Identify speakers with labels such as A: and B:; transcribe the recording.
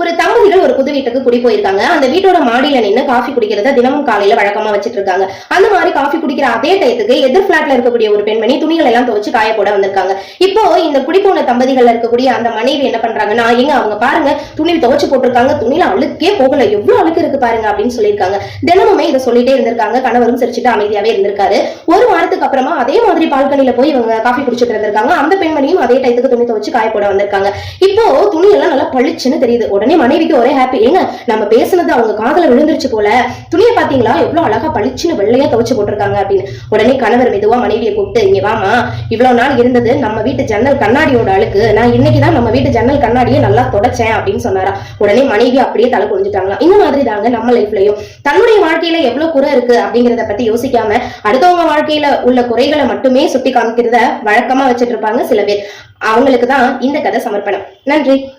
A: ஒரு தம்பதிகள் ஒரு புது வீட்டுக்கு குடி போயிருக்காங்க. அந்த வீட்டோட மாடியில நின்று காஃபி குடிக்கிறத தினமும் காலையில வழக்கமா வச்சிட்டு இருக்காங்க. அந்த மாதிரி காஃபி குடிக்கிற அதே டயத்துக்கு எதிர் பிளாட்ல இருக்கக்கூடிய ஒரு பெண்மணி துணிகள் எல்லாம் துவச்சு காய போட வந்திருக்காங்க. இப்போ இந்த குடிப்போன தம்பதிகள் இருக்கக்கூடிய அந்த மனைவி என்ன பண்றாங்கன்னா, எங்க அவங்க பாருங்க துணி துவச்சு போட்டிருக்காங்க, துணியில அழுக்கே போகல, எவ்வளவு அழுக்கு இருக்கு பாருங்க அப்படின்னு சொல்லியிருக்காங்க. தினமுமே இதை சொல்லிட்டே இருந்திருக்காங்க. கணவரும் சிரிச்சுட்டு அமைதியாவே இருந்திருக்காரு. ஒரு வாரத்துக்கு அப்புறமா அதே மாதிரி பால்கனில போய் இவங்க காஃபி குடிச்சிட்டு இருந்திருக்காங்க. அந்த பெண்மணியும் அதே டயத்துக்கு துணி துவச்சு காய போட வந்திருக்காங்க. இப்போ துணி எல்லாம் நல்லா பளிச்சுன்னு தெரியுது. உடனே மனைவிக்கு ஒரே ஹாப்பி, ஏங்க நம்ம பேசுனது அவங்க காதுல விழுந்துருச்சு போல, துணியை பாத்தீங்களா எவ்வளவு அழகா பளிச்சுன்னு வெள்ளையா துவச்சு போட்டிருக்காங்க அப்படின்னு. உடனே கணவர் மெதுவா மனைவியை கூப்பிட்டு, இங்க வாமா, இவ்வளவு நாள் இருந்தது நம்ம வீட்டு ஜன்னல் கண்ணாடியோட அழுக்கு, நான் இன்னைக்குதான் நம்ம வீட்டு ஜன்னல் கண்ணாடியை நல்லா தொடச்சேன் அப்படின்னு சொன்னாரா. உடனே மனைவி அப்படியே தலை குனிஞ்சிட்டாங்களா. இந்த மாதிரி தாங்க நம்ம லைஃப்லயும் தன்னுடைய வாழ்க்கையில எவ்வளவு குறை இருக்கு அப்படிங்கறத பத்தி யோசிக்காம அடுத்தவங்க வாழ்க்கையில உள்ள குறைகளை மட்டுமே சுட்டி காமிக்கிறத வழக்கமா வச்சிட்டு இருப்பாங்க சில பேர். அவங்களுக்கு தான் இந்த கதை சமர்ப்பணம். நன்றி.